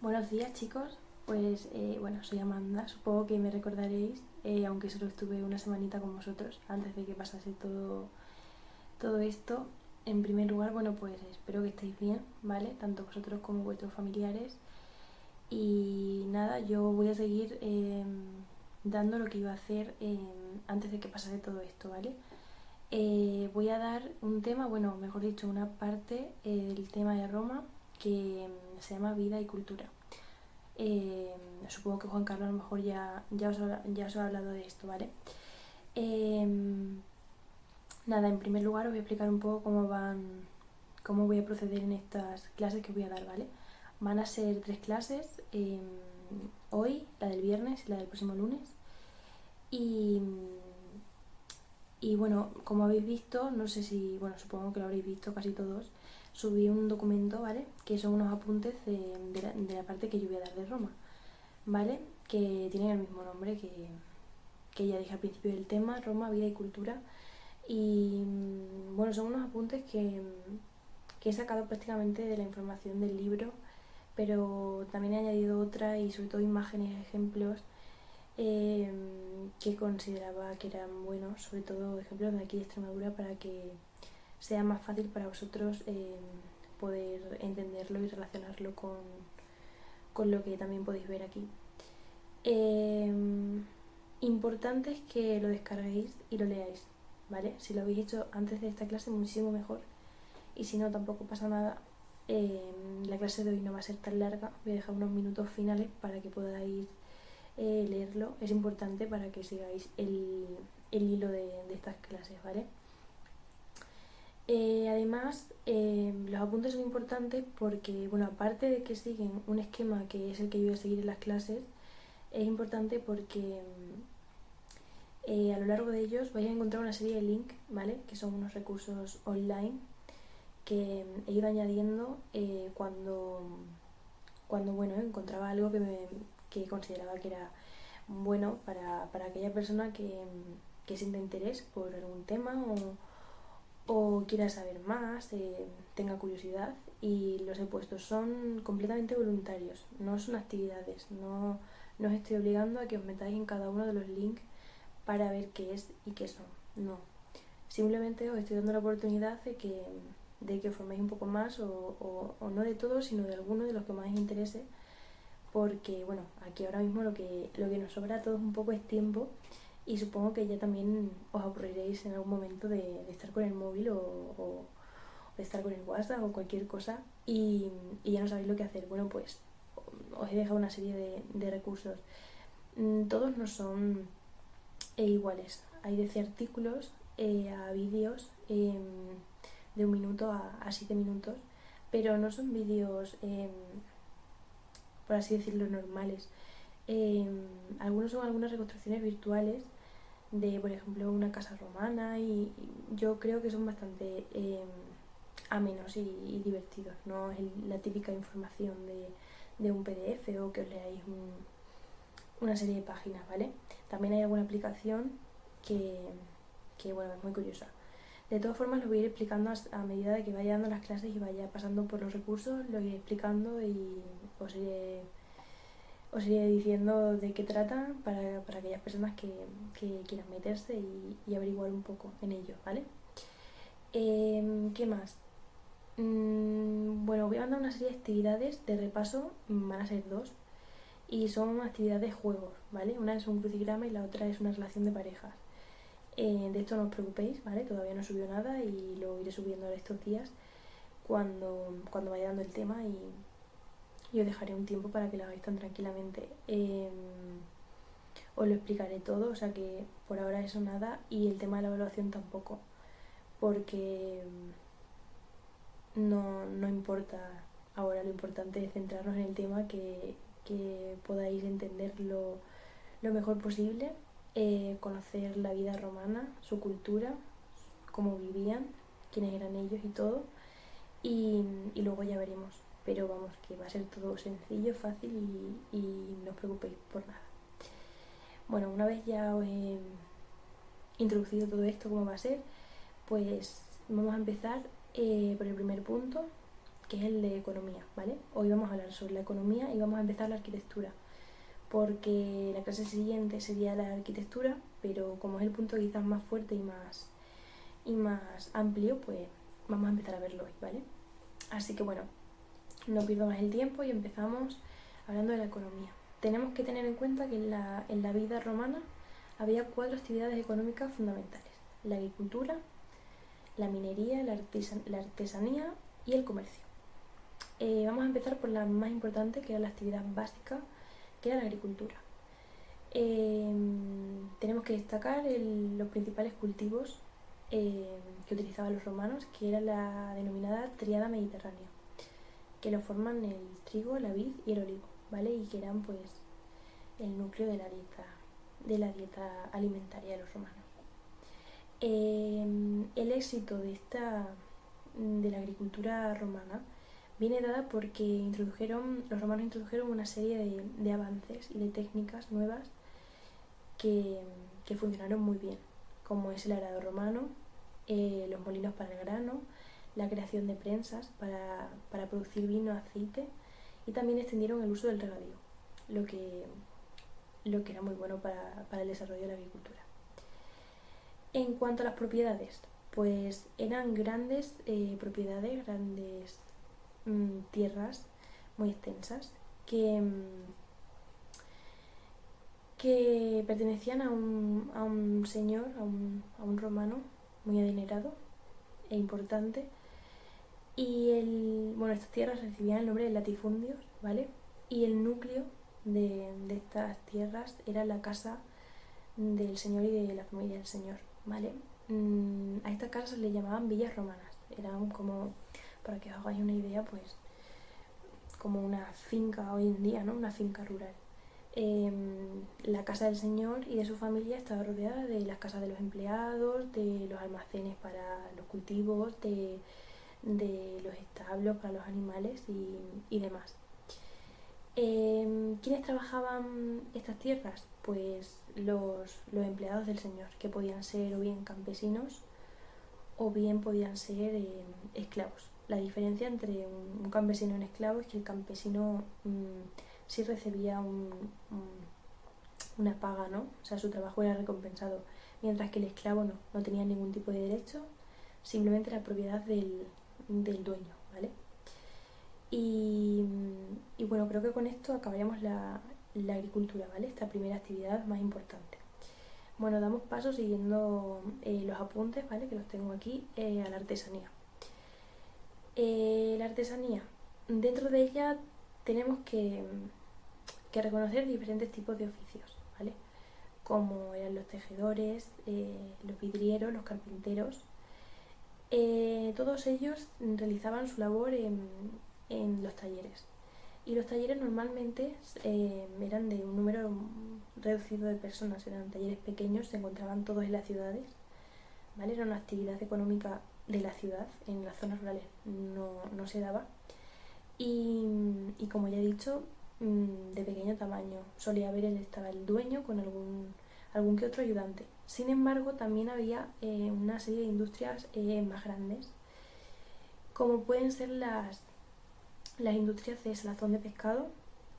Buenos días chicos, pues bueno, soy Amanda, supongo que me recordaréis, aunque solo estuve una semanita con vosotros antes de que pasase todo esto. En primer lugar, bueno, pues espero que estéis bien, ¿vale? Tanto vosotros como vuestros familiares. Y nada, yo voy a seguir dando lo que iba a hacer antes de que pasase todo esto, ¿vale? Voy a dar un tema, bueno, mejor dicho, una parte del tema de Roma que se llama vida y cultura. Eh, Supongo que Juan Carlos a lo mejor ya os ha hablado de esto, ¿vale? Eh, Nada, en primer lugar os voy a explicar un poco cómo voy a proceder en estas clases que os voy a dar, ¿vale? Van a ser 3 clases, hoy, la del viernes y la del próximo lunes. Y, y bueno, como habéis visto, no sé si, bueno, supongo que lo habréis visto casi todos, subí un documento, ¿vale? Que son unos apuntes de la parte que yo voy a dar de Roma, ¿vale? Que tienen el mismo nombre que ya dije al principio del tema, Roma, vida y cultura. Y bueno, son unos apuntes que he sacado prácticamente de la información del libro, pero también he añadido otra y sobre todo imágenes, ejemplos eh, que consideraba que eran buenos, sobre todo ejemplos de aquí de Extremadura para que sea más fácil para vosotros poder entenderlo y relacionarlo con lo que también podéis ver aquí. Eh, Importante es que lo descarguéis y lo leáis, ¿vale? Si lo habéis hecho antes de esta clase, muchísimo mejor. Y si no, tampoco pasa nada. La clase de hoy no va a ser tan larga. Voy a dejar unos minutos finales para que podáis leerlo. Es importante para que sigáis el hilo de estas clases, ¿vale? Además, los apuntes son importantes porque, bueno, aparte de que siguen un esquema que es el que yo voy a seguir en las clases, es importante porque a lo largo de ellos vais a encontrar una serie de links, ¿vale? Que son unos recursos online que he ido añadiendo cuando bueno, encontraba algo que consideraba que era bueno para aquella persona que sienta interés por algún tema o quiera saber más, tenga curiosidad, y los he puesto. Son completamente voluntarios, no son actividades, no os estoy obligando a que os metáis en cada uno de los links para ver qué es y qué son, no. Simplemente os estoy dando la oportunidad de que os forméis un poco más o no de todos, sino de alguno de los que más os interese, porque bueno, aquí ahora mismo lo que nos sobra a todos un poco es tiempo, y supongo que ya también os aburriréis en algún momento de estar con el móvil o de estar con el WhatsApp o cualquier cosa y ya no sabéis lo que hacer. Bueno, pues os he dejado una serie de recursos. Todos no son iguales. Hay desde artículos a vídeos de 1 minuto a 7 minutos, pero no son vídeos, por así decirlo, normales. Eh, Algunos son algunas reconstrucciones virtuales de, por ejemplo, una casa romana, y yo creo que son bastante amenos y divertidos. No es la típica información de un PDF o que os leáis una serie de páginas, ¿vale? También hay alguna aplicación que, bueno, es muy curiosa. De todas formas, lo voy a ir explicando a medida de que vaya dando las clases y vaya pasando por los recursos, lo iré explicando y os iré diciendo de qué tratan para aquellas personas que quieran meterse y averiguar un poco en ello, ¿vale? ¿Qué más? Bueno, voy a mandar una serie de actividades de repaso, van a ser 2, y son actividades juegos, ¿vale? Una es un crucigrama y la otra es una relación de parejas. De esto no os preocupéis, ¿vale? Todavía no subió nada y lo iré subiendo ahora estos días cuando vaya dando el tema, y os dejaré un tiempo para que lo hagáis tan tranquilamente. Os lo explicaré todo, o sea que por ahora eso nada, y el tema de la evaluación tampoco, porque no importa ahora, lo importante es centrarnos en el tema, que podáis entenderlo lo mejor posible, conocer la vida romana, su cultura, cómo vivían, quiénes eran ellos y todo, y luego ya veremos. Pero vamos, que va a ser todo sencillo, fácil y no os preocupéis por nada. Bueno, una vez ya os he introducido todo esto, cómo va a ser, pues vamos a empezar por el primer punto, que es el de economía, ¿vale? Hoy vamos a hablar sobre la economía y vamos a empezar la arquitectura, porque la clase siguiente sería la arquitectura, pero como es el punto quizás más fuerte y más amplio, pues vamos a empezar a verlo hoy, ¿vale? Así que bueno, no pierdo más el tiempo y empezamos hablando de la economía. Tenemos que tener en cuenta que en la vida romana había 4 actividades económicas fundamentales: la agricultura, la minería, la artesanía y el comercio. Vamos a empezar por la más importante, que era la actividad básica, que era la agricultura. Tenemos que destacar los principales cultivos que utilizaban los romanos, que era la denominada tríada mediterránea, que lo forman el trigo, la vid y el olivo, ¿vale? Y que eran pues el núcleo de la dieta alimentaria de los romanos. El éxito de la agricultura romana viene dada porque los romanos introdujeron una serie de avances y de técnicas nuevas que funcionaron muy bien, como es el arado romano, los molinos para el grano, la creación de prensas para producir vino, aceite, y también extendieron el uso del regadío, lo que era muy bueno para el desarrollo de la agricultura. En cuanto a las propiedades, pues eran grandes propiedades, grandes tierras muy extensas que pertenecían a un señor, a un romano muy adinerado e importante. Y bueno, estas tierras recibían el nombre de latifundios, ¿vale? Y el núcleo de estas tierras era la casa del señor y de la familia del señor, ¿vale? A estas casas le llamaban villas romanas. Eran como, para que os hagáis una idea, pues como una finca hoy en día, ¿no? Una finca rural. La casa del señor y de su familia estaba rodeada de las casas de los empleados, de los almacenes para los cultivos, de los establos para los animales y demás. ¿Quiénes trabajaban estas tierras? Pues los empleados del señor, que podían ser o bien campesinos o bien podían ser esclavos. La diferencia entre un campesino y un esclavo es que el campesino sí recibía una paga, ¿no? O sea, su trabajo era recompensado, mientras que el esclavo no tenía ningún tipo de derecho, simplemente era propiedad del dueño, ¿vale? Y bueno, creo que con esto acabaríamos la agricultura, ¿vale? Esta primera actividad más importante. Bueno, damos paso siguiendo los apuntes, ¿vale? Que los tengo aquí, a la artesanía. La artesanía, dentro de ella tenemos que reconocer diferentes tipos de oficios, ¿vale? Como eran los tejedores, los vidrieros, los carpinteros. Todos ellos realizaban su labor en los talleres. Y los talleres normalmente eran de un número reducido de personas, eran talleres pequeños, se encontraban todos en las ciudades, ¿vale? Era una actividad económica de la ciudad, en las zonas rurales no se daba. Y como ya he dicho, de pequeño tamaño. Solía haber, estaba el dueño con algún que otro ayudante. Sin embargo, también había una serie de industrias más grandes, como pueden ser las industrias de salazón de pescado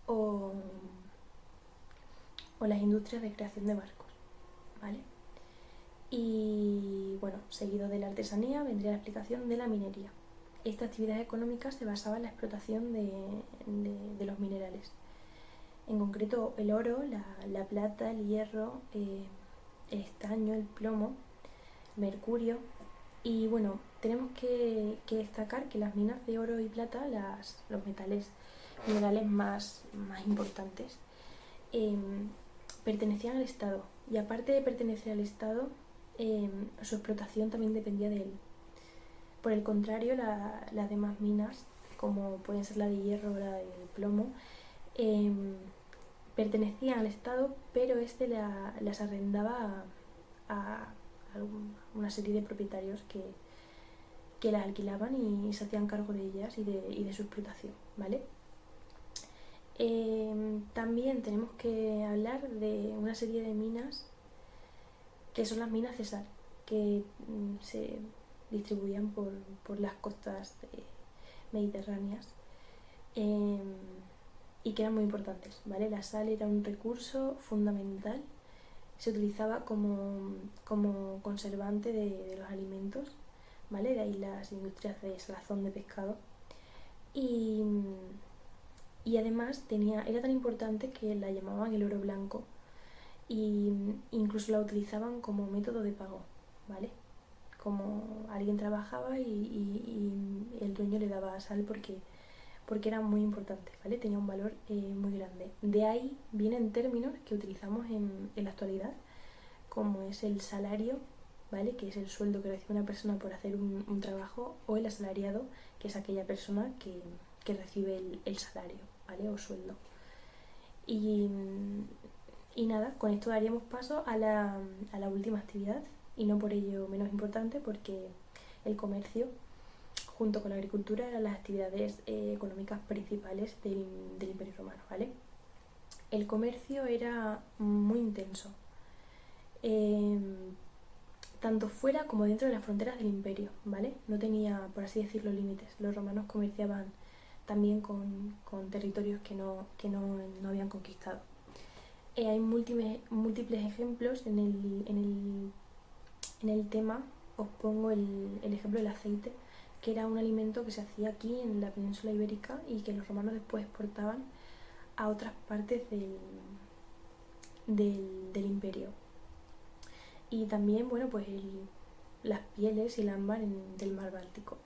o las industrias de creación de barcos, ¿vale? Y bueno, seguido de la artesanía vendría la explicación de la minería. Esta actividad económica se basaba en la explotación de los minerales. En concreto el oro, la plata, el hierro, el estaño, el plomo, mercurio. Y bueno, tenemos que destacar que las minas de oro y plata, los minerales más importantes, pertenecían al Estado. Y aparte de pertenecer al Estado, su explotación también dependía de él. Por el contrario, las demás minas, como pueden ser la de hierro o la de plomo, pertenecían al Estado, pero este las arrendaba a una serie de propietarios que las alquilaban y se hacían cargo de ellas y de su explotación, ¿vale? También tenemos que hablar de una serie de minas que son las minas de sal, que se distribuían por las costas mediterráneas y que eran muy importantes, ¿vale? La sal era un recurso fundamental, se utilizaba como conservante de los alimentos, ¿vale? De ahí las industrias de salazón de pescado. Y, y además era tan importante que la llamaban el oro blanco y incluso la utilizaban como método de pago, ¿vale? Como alguien trabajaba y el dueño le daba sal porque era muy importante, ¿vale? Tenía un valor muy grande. De ahí vienen términos que utilizamos en la actualidad, como es el salario, ¿vale? Que es el sueldo que recibe una persona por hacer un trabajo, o el asalariado, que es aquella persona que recibe el salario, ¿vale? O sueldo. Y, y nada, con esto daríamos paso a la última actividad, y no por ello menos importante, porque el comercio, junto con la agricultura, eran las actividades económicas principales del Imperio Romano, ¿vale? El comercio era muy intenso, tanto fuera como dentro de las fronteras del imperio, ¿vale? No tenía, por así decirlo, límites. Los romanos comerciaban también con territorios que no habían conquistado. Hay múltiples ejemplos en el tema. Os pongo el ejemplo del aceite, que era un alimento que se hacía aquí en la península ibérica y que los romanos después exportaban a otras partes del imperio. Y también, bueno, pues las pieles y el ámbar del mar Báltico.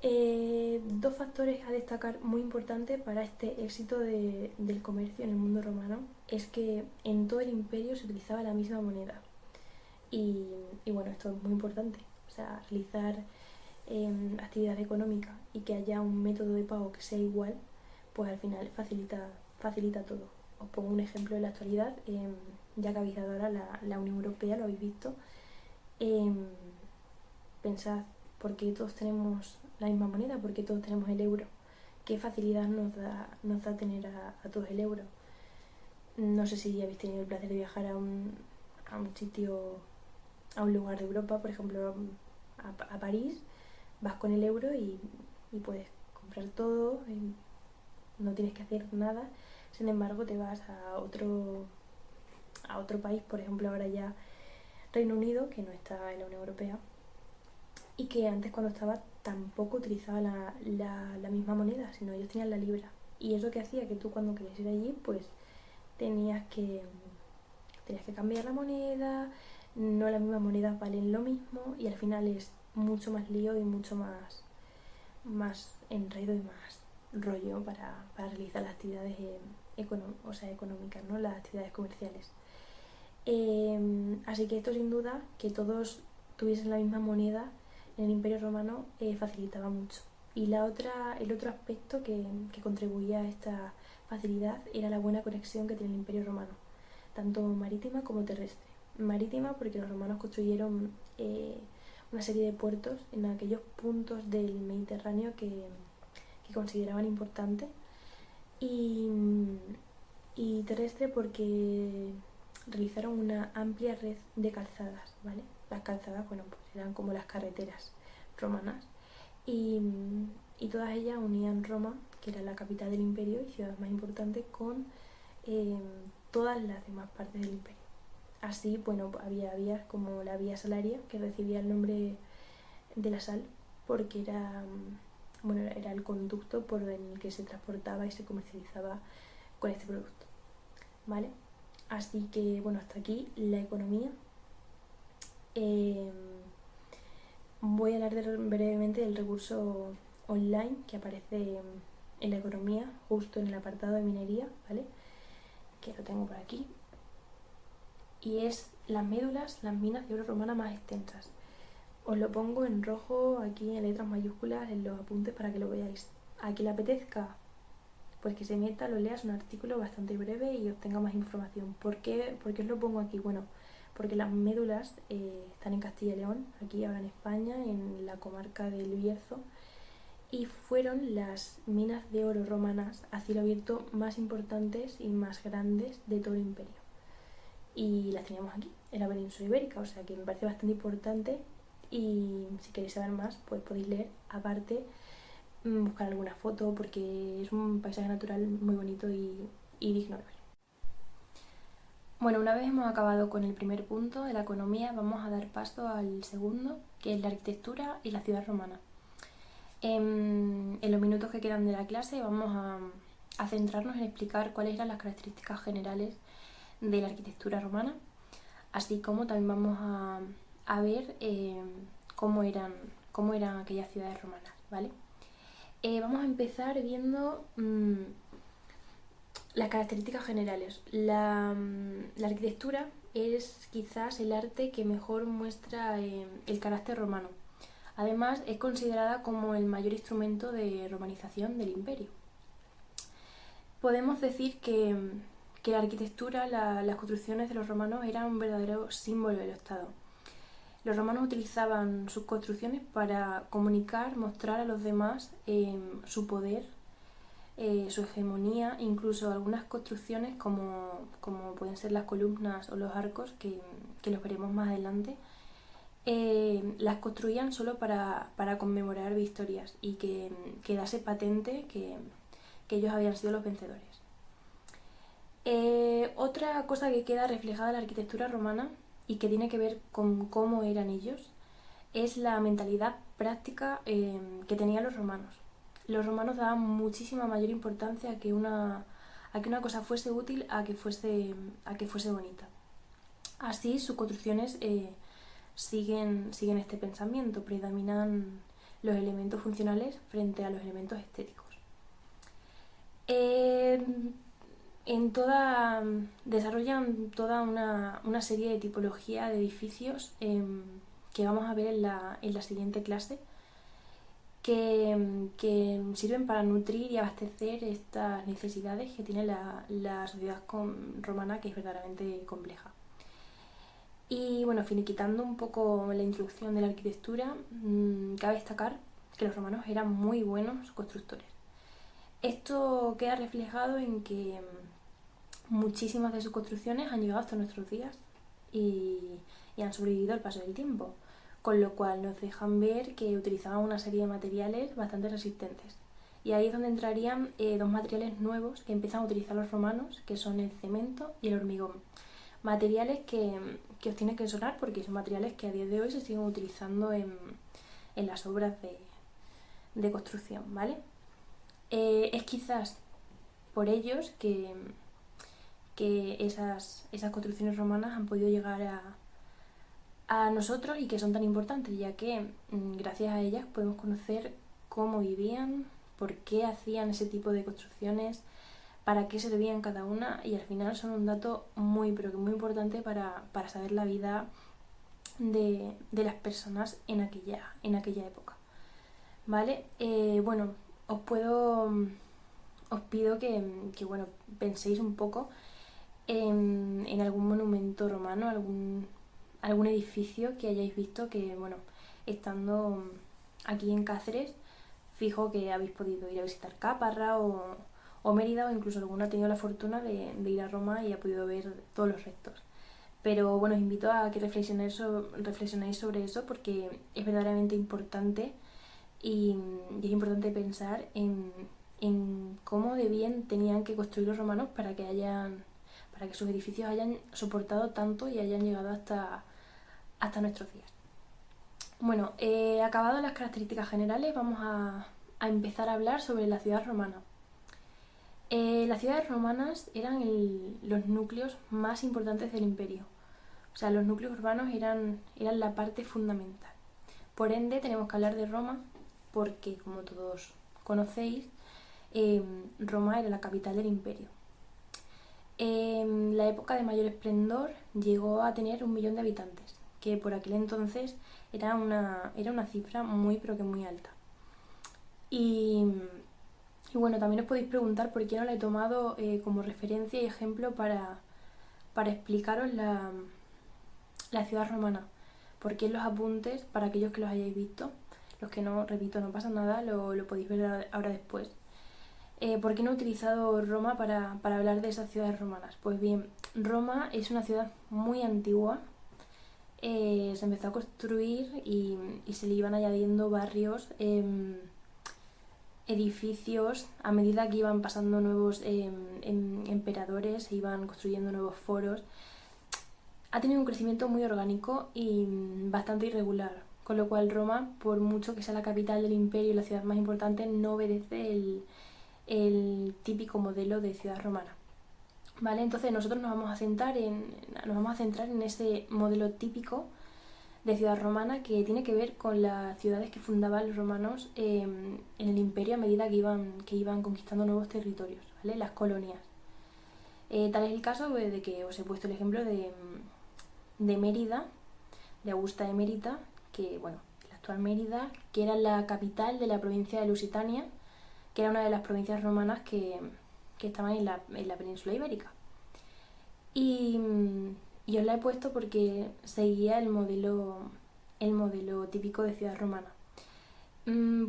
Dos factores a destacar muy importantes para este éxito del comercio en el mundo romano es que en todo el imperio se utilizaba la misma moneda. Y bueno, esto es muy importante. O sea, realizar actividad económica y que haya un método de pago que sea igual, pues al final facilita todo. Os pongo un ejemplo de la actualidad, ya que habéis dado ahora la Unión Europea, lo habéis visto. Pensad, ¿por qué todos tenemos la misma moneda? ¿Por qué todos tenemos el euro? ¿Qué facilidad nos da tener a todos el euro? No sé si habéis tenido el placer de viajar a un sitio, a un lugar de Europa, por ejemplo a París. Vas con el euro y puedes comprar todo, no tienes que hacer nada. Sin embargo, te vas a otro país, por ejemplo ahora ya Reino Unido, que no está en la Unión Europea, y que antes, cuando estaba, tampoco utilizaba la misma moneda, sino ellos tenían la libra. Y eso que hacía que tú, cuando querías ir allí, pues tenías que cambiar la moneda, no las mismas monedas valen lo mismo, y al final es mucho más lío y mucho más enredo y más rollo para realizar las actividades económicas, ¿no? Las actividades comerciales. Así que esto, sin duda, que todos tuviesen la misma moneda en el Imperio Romano facilitaba mucho. Y el otro aspecto que contribuía a esta facilidad era la buena conexión que tenía el Imperio Romano, tanto marítima como terrestre. Marítima porque los romanos construyeron una serie de puertos en aquellos puntos del Mediterráneo que consideraban importantes, y terrestre porque realizaron una amplia red de calzadas, ¿vale? Las calzadas, bueno, pues eran como las carreteras romanas, y todas ellas unían Roma, que era la capital del imperio y ciudad más importante, con todas las demás partes del imperio. Así, bueno, había vías como la vía Salaria, que recibía el nombre de la sal porque era el conducto por el que se transportaba y se comercializaba con este producto, ¿vale? Así que, bueno, hasta aquí la economía. Voy a hablar brevemente del recurso online que aparece en la economía, justo en el apartado de minería, ¿vale? Que lo tengo por aquí. Y es las médulas, las minas de oro romana más extensas. Os lo pongo en rojo aquí en letras mayúsculas en los apuntes para que lo veáis. A quien le apetezca, pues que se meta, lo lea, es un artículo bastante breve y obtenga más información. ¿Por qué os lo pongo aquí? Bueno, porque las médulas están en Castilla y León, aquí ahora en España, en la comarca del Bierzo, y fueron las minas de oro romanas a cielo abierto más importantes y más grandes de todo el imperio. Y las teníamos aquí, en la península ibérica, o sea que me parece bastante importante. Y si queréis saber más, pues podéis leer aparte buscar alguna foto porque es un paisaje natural muy bonito y digno de ver. Bueno, una vez hemos acabado con el primer punto de la economía, vamos a dar paso al segundo, que es la arquitectura y la ciudad romana. En los minutos que quedan de la clase vamos a centrarnos en explicar cuáles eran las características generales de la arquitectura romana, así como también vamos a ver cómo eran aquellas ciudades romanas, ¿vale? Vamos a empezar viendo las características generales. La arquitectura es quizás el arte que mejor muestra el carácter romano. Además, es considerada como el mayor instrumento de romanización del imperio. Podemos decir que la arquitectura, las construcciones de los romanos eran un verdadero símbolo del Estado. Los romanos utilizaban sus construcciones para comunicar, mostrar a los demás su poder, su hegemonía, incluso algunas construcciones como pueden ser las columnas o los arcos, que los veremos más adelante, las construían solo para conmemorar victorias y que quedase patente que ellos habían sido los vencedores. Otra cosa que queda reflejada en la arquitectura romana y que tiene que ver con cómo eran ellos es la mentalidad práctica que tenían los romanos. Los romanos daban muchísima mayor importancia a que una cosa fuese útil a que fuese bonita. Así sus construcciones siguen este pensamiento, predominan los elementos funcionales frente a los elementos estéticos. Desarrollan toda una serie de tipología de edificios que vamos a ver en la siguiente clase, que sirven para nutrir y abastecer estas necesidades que tiene la sociedad romana, que es verdaderamente compleja. Y bueno, finiquitando un poco la introducción de la arquitectura, cabe destacar que los romanos eran muy buenos constructores. Esto queda reflejado en que muchísimas de sus construcciones han llegado hasta nuestros días y han sobrevivido al paso del tiempo, con lo cual nos dejan ver que utilizaban una serie de materiales bastante resistentes. Y ahí es donde entrarían dos materiales nuevos que empiezan a utilizar los romanos, que son el cemento y el hormigón. Materiales que os tienen que sonar porque son materiales que a día de hoy se siguen utilizando en las obras de construcción, ¿vale? Es quizás por ellos que esas construcciones romanas han podido llegar a nosotros y que son tan importantes, ya que gracias a ellas podemos conocer cómo vivían, por qué hacían ese tipo de construcciones, para qué servían cada una, y al final son un dato muy, pero que muy importante para saber la vida de las personas en aquella época, ¿vale? Bueno, os pido que bueno, penséis un poco en algún monumento romano, algún edificio que hayáis visto que, bueno, estando aquí en Cáceres, fijo que habéis podido ir a visitar Caparra o Mérida, o incluso alguno ha tenido la fortuna de ir a Roma y ha podido ver todos los restos. Pero bueno, os invito a que reflexionéis sobre eso, porque es verdaderamente importante y es importante pensar en cómo de bien tenían que construir los romanos para que sus edificios hayan soportado tanto y hayan llegado hasta nuestros días. Bueno, acabadas las características generales, vamos a empezar a hablar sobre la ciudad romana. Las ciudades romanas eran los núcleos más importantes del imperio. O sea, los núcleos urbanos eran la parte fundamental. Por ende, tenemos que hablar de Roma porque, como todos conocéis, Roma era la capital del imperio. La época de mayor esplendor llegó a tener 1 millón de habitantes, que por aquel entonces era una cifra muy, pero que muy alta. Y bueno, también os podéis preguntar por qué no la he tomado como referencia y ejemplo para explicaros la ciudad romana. Porque en los apuntes, para aquellos que los hayáis visto, los que no, repito, no pasa nada, lo podéis ver ahora después. ¿Por qué no he utilizado Roma para hablar de esas ciudades romanas? Pues bien, Roma es una ciudad muy antigua. Se empezó a construir y se le iban añadiendo barrios edificios, a medida que iban pasando nuevos emperadores, iban construyendo nuevos foros, ha tenido un crecimiento muy orgánico y bastante irregular, con lo cual Roma, por mucho que sea la capital del imperio y la ciudad más importante, no obedece el típico modelo de ciudad romana. ¿Vale? Entonces nosotros nos vamos a centrar en ese modelo típico de ciudad romana que tiene que ver con las ciudades que fundaban los romanos en el imperio a medida que iban conquistando nuevos territorios, ¿vale? Las colonias. Tal es el caso de que os he puesto el ejemplo de Mérida, de Augusta Emérita, que bueno, la actual Mérida, que era la capital de la provincia de Lusitania, que era una de las provincias romanas que estaban en la península ibérica. Y os la he puesto porque seguía el modelo típico de ciudad romana.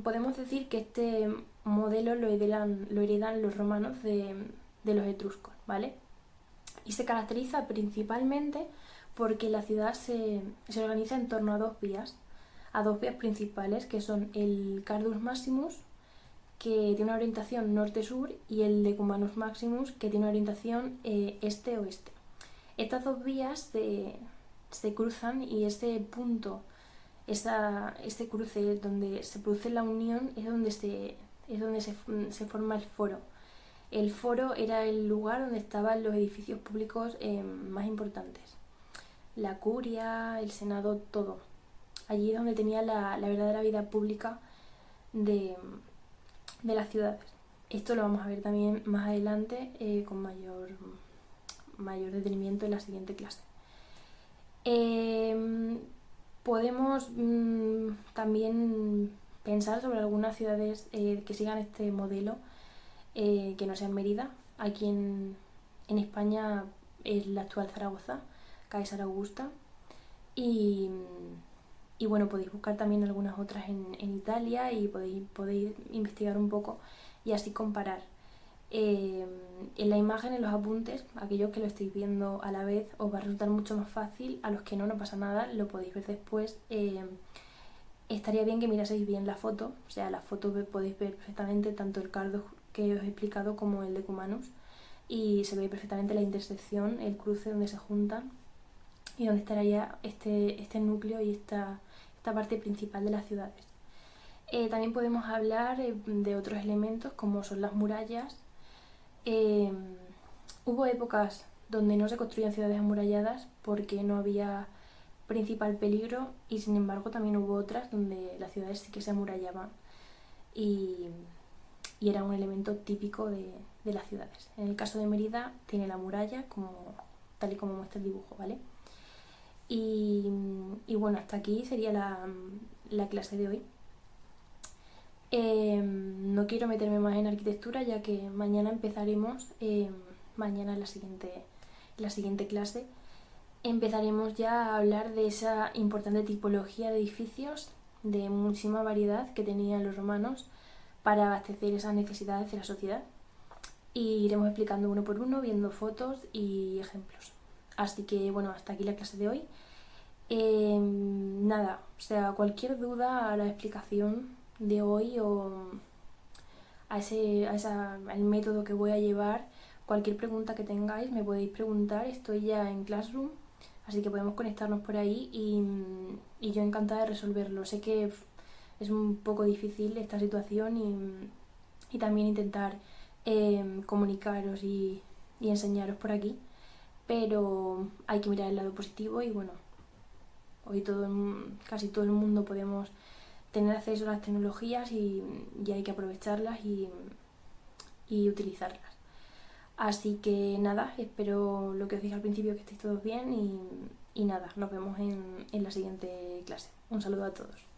Podemos decir que este modelo lo heredan los romanos de los etruscos, ¿vale? Y se caracteriza principalmente porque la ciudad se organiza en torno a dos vías principales, que son el Cardus Maximus, que tiene una orientación norte-sur, y el Decumanus Maximus, que tiene una orientación este-oeste. Estas dos vías se cruzan y ese punto, este cruce donde se produce la unión, es donde se forma el foro. El foro era el lugar donde estaban los edificios públicos más importantes. La curia, el senado, todo. Allí es donde tenía la verdadera vida pública de las ciudades. Esto lo vamos a ver también más adelante con mayor detenimiento en la siguiente clase. Podemos también pensar sobre algunas ciudades que sigan este modelo, que no sean Mérida. Aquí en España es la actual Zaragoza, Caesar Augusta, y bueno, podéis buscar también algunas otras en Italia y podéis investigar un poco y así comparar. En la imagen, en los apuntes, aquellos que lo estéis viendo a la vez, os va a resultar mucho más fácil. A los que no pasa nada, lo podéis ver después. Estaría bien que miraseis bien la foto, o sea, la foto podéis ver perfectamente tanto el cardo que os he explicado como el Decumanus, y se ve perfectamente la intersección, el cruce donde se juntan y donde estaría este núcleo y esta parte principal de las ciudades. También podemos hablar de otros elementos como son las murallas. Hubo épocas donde no se construían ciudades amuralladas porque no había principal peligro, y sin embargo también hubo otras donde las ciudades sí que se amurallaban y era un elemento típico de las ciudades. En el caso de Mérida tiene la muralla tal y como muestra el dibujo, ¿vale? Y bueno, hasta aquí sería la clase de hoy. No quiero meterme más en arquitectura, ya que mañana empezaremos, mañana en la siguiente clase, empezaremos ya a hablar de esa importante tipología de edificios de muchísima variedad que tenían los romanos para abastecer esas necesidades de la sociedad. Y iremos explicando uno por uno, viendo fotos y ejemplos. Así que bueno, hasta aquí la clase de hoy. Nada, o sea, cualquier duda a la explicación de hoy o al método que voy a llevar, cualquier pregunta que tengáis me podéis preguntar. Estoy ya en Classroom, así que podemos conectarnos por ahí y yo encantada de resolverlo. Sé que es un poco difícil esta situación y también intentar comunicaros y enseñaros por aquí, pero hay que mirar el lado positivo y bueno, hoy casi todo el mundo podemos tener acceso a las tecnologías y hay que aprovecharlas y utilizarlas. Así que nada, espero lo que os dije al principio, que estéis todos bien y nada, nos vemos en la siguiente clase. Un saludo a todos.